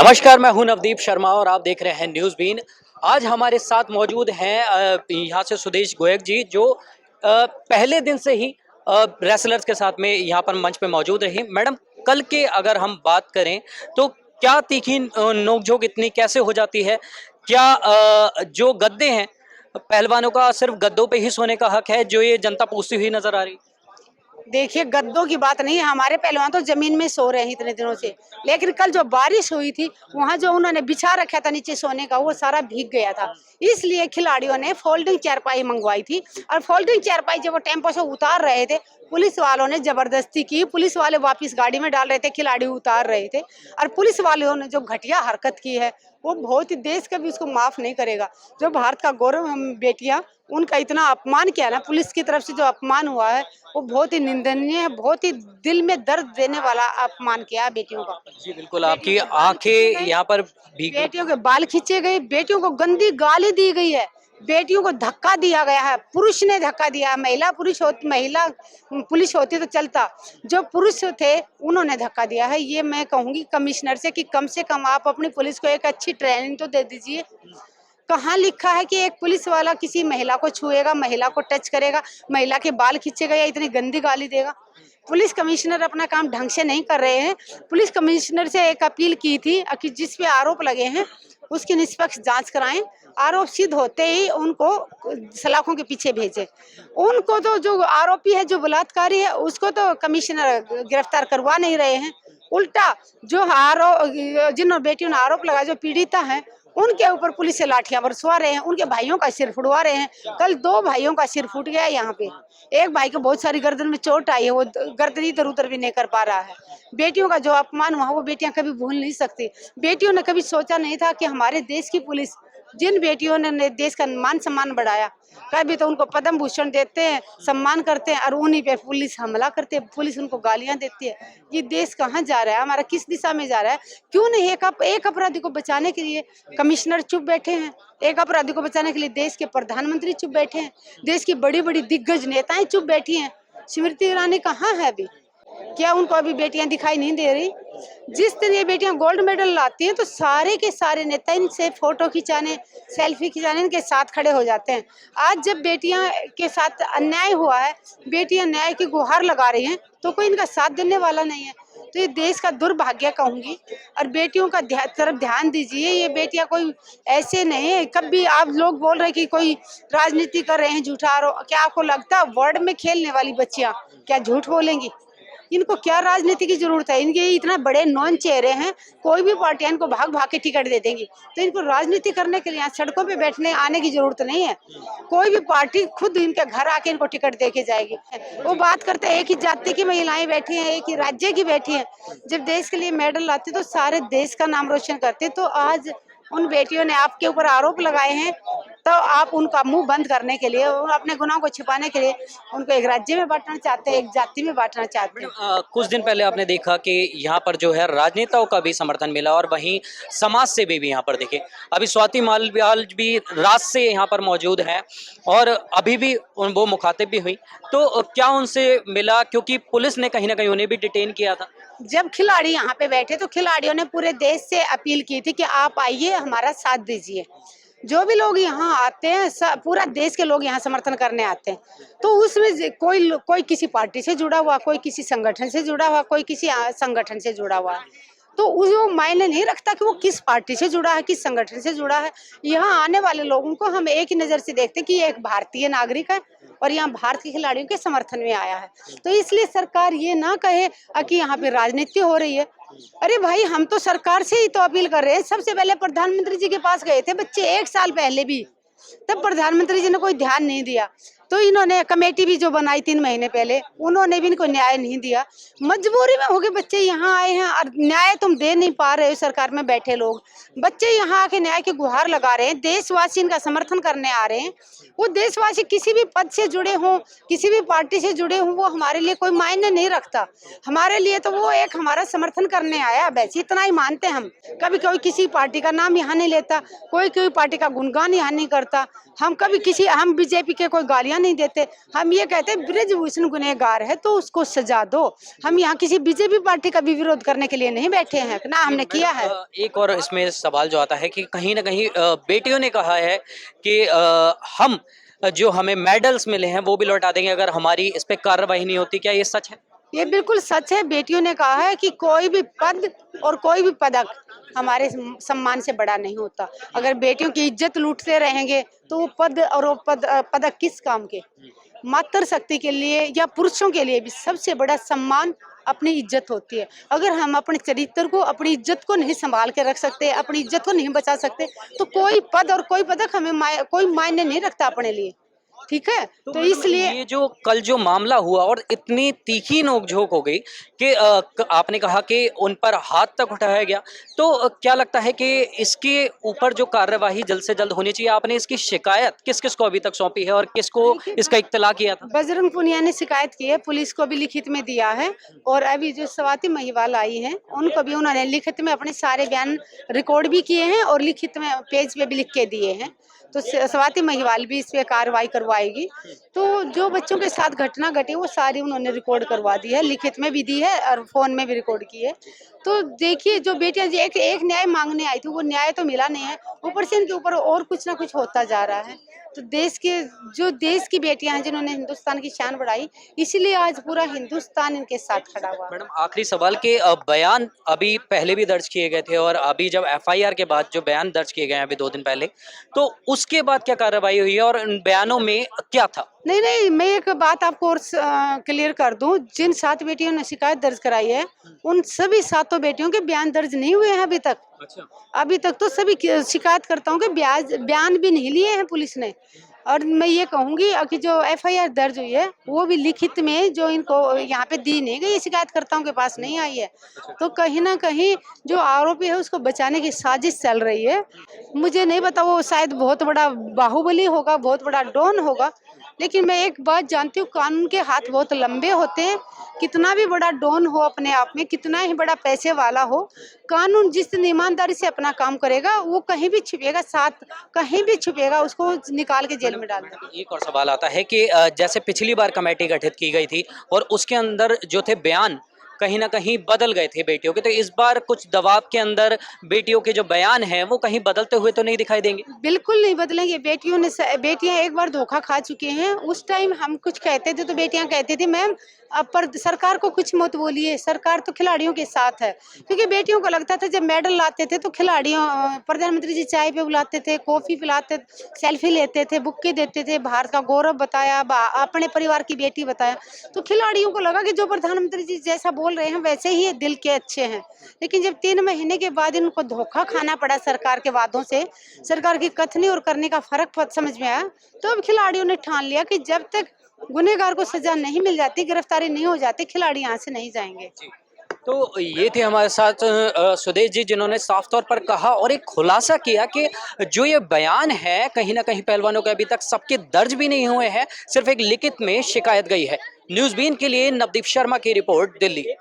नमस्कार, मैं हूं नवदीप शर्मा और आप देख रहे हैं न्यूज़ बीन। आज हमारे साथ मौजूद हैं यहाँ से सुदेश गोयक जी, जो पहले दिन से ही रेसलर्स के साथ में यहाँ पर मंच पे मौजूद रही। मैडम, कल के अगर हम बात करें तो क्या तीखी नोकझोंक इतनी कैसे हो जाती है? क्या जो गद्दे हैं पहलवानों का सिर्फ गद्दों पे ही सोने का हक है, जो ये जनता पूछती हुई नजर आ रही? देखिए, गद्दों की बात नहीं है। हमारे पहलवान तो जमीन में सो रहे हैं इतने दिनों से। लेकिन कल जो बारिश हुई थी, वहाँ जो उन्होंने बिछा रखा था नीचे सोने का, वो सारा भीग गया था। इसलिए खिलाड़ियों ने फोल्डिंग चारपाई मंगवाई थी। और फोल्डिंग चारपाई जब वो टेम्पो से उतार रहे थे, पुलिस वालों ने जबरदस्ती की। पुलिस वाले वापस गाड़ी में डाल रहे थे, खिलाड़ी उतार रहे थे। और पुलिस वालों ने जो घटिया हरकत की है, वो बहुत ही, देश कभी उसको माफ नहीं करेगा। जो भारत का गौरव हम बेटियां, उनका इतना अपमान किया ना, पुलिस की तरफ से जो अपमान हुआ है, वो बहुत ही निंदनीय है। बहुत ही दिल में दर्द देने वाला अपमान किया बेटियों का। जी बिल्कुल, आपकी आंखें यहाँ पर भीग। बेटियों के बाल खींचे गए, बेटियों को गंदी गाली दी गई है, बेटियों को धक्का दिया गया है। पुरुष ने धक्का दिया। महिला पुलिस होती तो चलता, जो पुरुष थे उन्होंने धक्का दिया है। ये मैं कहूंगी कमिश्नर से कि कम से कम आप अपनी पुलिस को एक अच्छी ट्रेनिंग तो दे दीजिए। कहाँ लिखा है कि एक पुलिस वाला किसी महिला को छुएगा, महिला को टच करेगा, महिला के बाल खींचेगा या इतनी गंदी गाली देगा? पुलिस कमिश्नर अपना काम ढंग से नहीं कर रहे हैं। पुलिस कमिश्नर से एक अपील की थी कि जिस पे आरोप लगे हैं उसकी निष्पक्ष जांच कराएं। आरोप सिद्ध होते ही उनको सलाखों के पीछे भेजें। उनको तो, जो आरोपी है, जो बलात्कारी है, उसको तो कमिश्नर गिरफ्तार करवा नहीं रहे हैं। उल्टा जो जिन बेटियों ने आरोप लगाया, जो पीड़िता है, उनके ऊपर पुलिस से लाठियां बरसवा रहे हैं, उनके भाइयों का सिर फुड़वा रहे हैं। कल 2 भाइयों का सिर फूट गया यहाँ पे। एक भाई को बहुत सारी गर्दन में चोट आई है, वो गर्दन इधर उधर भी नहीं कर पा रहा है। बेटियों का जो अपमान हुआ, वो बेटियां कभी भूल नहीं सकती। बेटियों ने कभी सोचा नहीं था कि हमारे देश की पुलिस, जिन बेटियों ने देश का मान सम्मान बढ़ाया, कभी तो उनको पद्म भूषण देते हैं, सम्मान करते हैं, और उन्हीं पे पुलिस हमला करते हैं, पुलिस उनको गालियां देती है। ये देश कहाँ जा रहा है? हमारा किस दिशा में जा रहा है? क्यों नहीं एक अपराधी को बचाने के लिए कमिश्नर चुप बैठे हैं? एक अपराधी को बचाने के लिए देश के प्रधानमंत्री चुप बैठे हैं, देश की बड़ी बड़ी दिग्गज नेताएं चुप बैठी हैं। स्मृति ईरानी कहाँ है अभी? क्या उनको अभी बेटियां दिखाई नहीं दे रही? जिस दिन ये बेटियां गोल्ड मेडल लाती हैं, तो सारे के सारे नेता इनसे फोटो खिंचाने, सेल्फी खिंचाने इनके साथ खड़े हो जाते हैं। आज जब बेटियां के साथ अन्याय हुआ है, बेटियां न्याय की गुहार लगा रही हैं, तो कोई इनका साथ देने वाला नहीं है। तो ये देश का दुर्भाग्य कहूंगी। और बेटियों का तरफ ध्यान दीजिए। ये बेटियां कोई ऐसे नहीं है। कभी आप लोग बोल रहे कि कोई राजनीति कर रहे हैं, झूठा आरोप। क्या आपको लगता है वर्ल्ड में खेलने वाली बच्चियां क्या झूठ बोलेंगी? इनको क्या राजनीति की जरूरत है? इनके इतना बड़े नॉन चेहरे हैं, कोई भी पार्टी इनको भाग भाग के टिकट दे देंगी। तो इनको राजनीति करने के लिए यहाँ सड़कों पे बैठने आने की जरूरत नहीं है। कोई भी पार्टी खुद इनके घर आके इनको टिकट दे के जाएगी। वो बात करते हैं एक ही जाति की महिलाएं बैठी हैं, एक ही राज्य की बैठी हैं। जब देश के लिए मेडल लाते तो सारे देश का नाम रोशन करते। तो आज उन बेटियों ने आपके ऊपर आरोप लगाए हैं, तो आप उनका मुंह बंद करने के लिए, अपने गुनाहों को छिपाने के लिए उनको एक राज्य में बांटना चाहते हैं, एक जाति में बांटना चाहते हैं। कुछ दिन पहले आपने देखा कि यहाँ पर जो है राजनेताओं का भी समर्थन मिला और वहीं समाज से भी यहाँ पर देखे। अभी स्वाति मालवाल भी रात से यहाँ पर मौजूद हैं और अभी भी वो मुखातिब भी हुई, तो क्या उनसे मिला? क्योंकि पुलिस ने कहीं ना कहीं उन्हें भी डिटेन किया था। जब खिलाड़ी यहाँ पे बैठे तो खिलाड़ियों ने पूरे देश से अपील की थी कि आप आइए, हमारा साथ दीजिए। जो भी लोग यहाँ आते हैं, पूरा देश के लोग यहाँ समर्थन करने आते हैं। तो उसमें कोई किसी पार्टी से जुड़ा हुआ, कोई किसी संगठन से जुड़ा हुआ, कोई किसी संगठन से जुड़ा हुआ। तो वो मायने नहीं रखता कि वो किस पार्टी से जुड़ा है, किस संगठन से जुड़ा है। यहाँ आने वाले लोगों को हम एक ही नजर से देखते हैं कि ये एक भारतीय नागरिक है और यहाँ भारत के खिलाड़ियों के समर्थन में आया है। तो इसलिए सरकार ये ना कहे कि यहाँ पे राजनीति हो रही है। अरे भाई, हम तो सरकार से ही तो अपील कर रहे हैं। सबसे पहले प्रधानमंत्री जी के पास गए थे बच्चे 1 साल पहले भी, तब प्रधानमंत्री जी ने कोई ध्यान नहीं दिया। तो इन्होंने कमेटी भी जो बनाई 3 महीने पहले, उन्होंने भी इनको न्याय नहीं दिया। मजबूरी में होके बच्चे यहाँ आए हैं और न्याय तुम दे नहीं पा रहे हो। सरकार में बैठे लोग, बच्चे यहाँ आके न्याय की गुहार लगा रहे हैं, देशवासी इनका समर्थन करने आ रहे हैं। वो देशवासी किसी भी पद से जुड़े हों, किसी भी पार्टी से जुड़े हों, वो हमारे लिए कोई मायने नहीं रखता। हमारे लिए तो वो एक हमारा समर्थन करने आया, बस इतना ही मानते हैं हम। कभी कोई किसी पार्टी का नाम यहाँ नहीं लेता, कोई पार्टी का गुणगान यहाँ नहीं करता। हम बीजेपी के कोई गालियां गालियां नहीं देते। हम ये कहते हैं ब्रिजभूषण गुनहगार है तो उसको सजा दो। हम यहाँ किसी बीजेपी पार्टी का भी विरोध करने के लिए नहीं बैठे हैं, ना हमने किया है। एक और इसमें सवाल जो आता है कि कहीं ना कहीं बेटियों ने कहा है कि हम जो हमें मेडल्स मिले हैं वो भी लौटा देंगे अगर हमारी इस पे कार्रवाई नहीं होती। क्या ये सच है? ये बिल्कुल सच है। बेटियों ने कहा है कि कोई भी पद और कोई भी पदक हमारे सम्मान से बड़ा नहीं होता। अगर बेटियों की इज्जत लूटते रहेंगे तो वो पद और वो पदक किस काम के? मातृ शक्ति के लिए या पुरुषों के लिए भी सबसे बड़ा सम्मान अपनी इज्जत होती है। अगर हम अपने चरित्र को, अपनी इज्जत को नहीं संभाल के रख सकते, अपनी इज्जत को नहीं बचा सकते, तो कोई पद और कोई पदक हमें कोई मायने नहीं रखता अपने लिए। ठीक है, तो इसलिए ये जो कल जो मामला हुआ और इतनी तीखी नोकझोंक हो गई कि आपने कहा कि उन पर हाथ तक उठाया गया, तो क्या लगता है कि इसके ऊपर जो कार्यवाही जल्द से जल्द होनी चाहिए? आपने इसकी शिकायत किस किस को अभी तक सौंपी है और किसको इसका इत्तला किया था? बजरंग पुनिया ने शिकायत की है, पुलिस को भी लिखित में दिया है, और अभी जो स्वाति महिवाल आई हैं उनको भी उन्होंने लिखित में अपने सारे बयान रिकॉर्ड भी किए हैं और लिखित में पेज पे भी लिख के दिए हैं। तो स्वाति महिवाल भी इस पे कार्रवाई करवाएगी। तो जो बच्चों के साथ घटना घटी वो सारी उन्होंने रिकॉर्ड करवा दी है, लिखित में भी दी है और फोन में भी रिकॉर्ड की है। तो देखिए, जो बेटियां एक न्याय मांगने आई थी वो न्याय तो मिला नहीं है, ऊपर से इनके ऊपर और कुछ ना कुछ होता जा रहा है। तो देश की बेटियां हैं जिन्होंने हिंदुस्तान की शान बढ़ाई, इसीलिए आज पूरा हिंदुस्तान इनके साथ खड़ा हुआ है। मैडम, आखिरी सवाल के बयान अभी पहले भी दर्ज किए गए थे और अभी जब एफआईआर के बाद जो बयान दर्ज किए गए हैं अभी 2 दिन पहले, तो उसके बाद क्या कार्रवाई हुई है और उन बयानों में क्या था? नहीं, मैं एक बात आपको और क्लियर कर दूं, जिन 7 बेटियों ने शिकायत दर्ज कराई है उन सभी 7 बेटियों के बयान दर्ज नहीं हुए हैं अभी तक। अच्छा। अभी तक तो सभी शिकायतकर्ताओं के बयान भी नहीं लिए हैं पुलिस ने। और मैं ये कहूंगी कि जो एफआईआर दर्ज हुई है वो भी लिखित में जो इनको यहाँ पे दी नहीं गई, शिकायतकर्ताओं के पास नहीं आई है। तो कहीं ना कहीं जो आरोपी है उसको बचाने की साजिश चल रही है। मुझे नहीं पता, वो शायद बहुत बड़ा बाहुबली होगा, बहुत बड़ा डॉन होगा, लेकिन मैं एक बात जानती हूँ, कानून के हाथ बहुत लंबे होते हैं। कितना भी बड़ा डॉन हो अपने आप में, कितना ही बड़ा पैसे वाला हो, कानून जिस ईमानदारी से अपना काम करेगा वो कहीं भी छुपेगा, साथ कहीं भी छुपेगा, उसको निकाल के जेल में डाल देगा। एक और सवाल आता है कि जैसे पिछली बार कमेटी गठित की गई थी और उसके अंदर जो थे बयान कहीं ना कहीं बदल गए थे बेटियों के, तो इस बार कुछ दबाव के अंदर बेटियों के जो बयान हैं वो कहीं बदलते हुए तो नहीं दिखाई देंगे? बिल्कुल नहीं बदलेंगे। बेटियां एक बार धोखा खा चुके हैं। उस टाइम हम कुछ कहते थे तो बेटियां कहती थी मैम अब पर सरकार को कुछ मत बोलिए, सरकार तो खिलाड़ियों के साथ है। क्योंकि बेटियों को लगता था जब मेडल लाते थे तो खिलाड़ियों, प्रधानमंत्री जी चाय पे बुलाते थे, कॉफी पिलाते, सेल्फी लेते थे, बुक्के देते थे, भारत का गौरव बताया, अपने परिवार की बेटी बताया। तो खिलाड़ियों को लगा कि जो प्रधानमंत्री जी जैसा बोल रहे हैं वैसे ही ये दिल के अच्छे हैं। लेकिन जब 3 महीने के बाद इनको धोखा खाना पड़ा सरकार के वादों से, सरकार की कथनी और करने का फर्क समझ में आया, तो अब खिलाड़ियों ने ठान लिया कि जब तक गुनहगार को सजा नहीं मिल जाती, गिरफ्तारी नहीं हो जाती, खिलाड़ी यहाँ से नहीं जाएंगे। तो ये थे हमारे साथ सुदेश जी, जिन्होंने साफ तौर पर कहा और एक खुलासा किया कि जो ये बयान है कहीं ना कहीं पहलवानों के अभी तक सबके दर्ज भी नहीं हुए हैं, सिर्फ एक लिखित में शिकायत गई है। न्यूज़ बीन के लिए नवदीप शर्मा की रिपोर्ट, दिल्ली।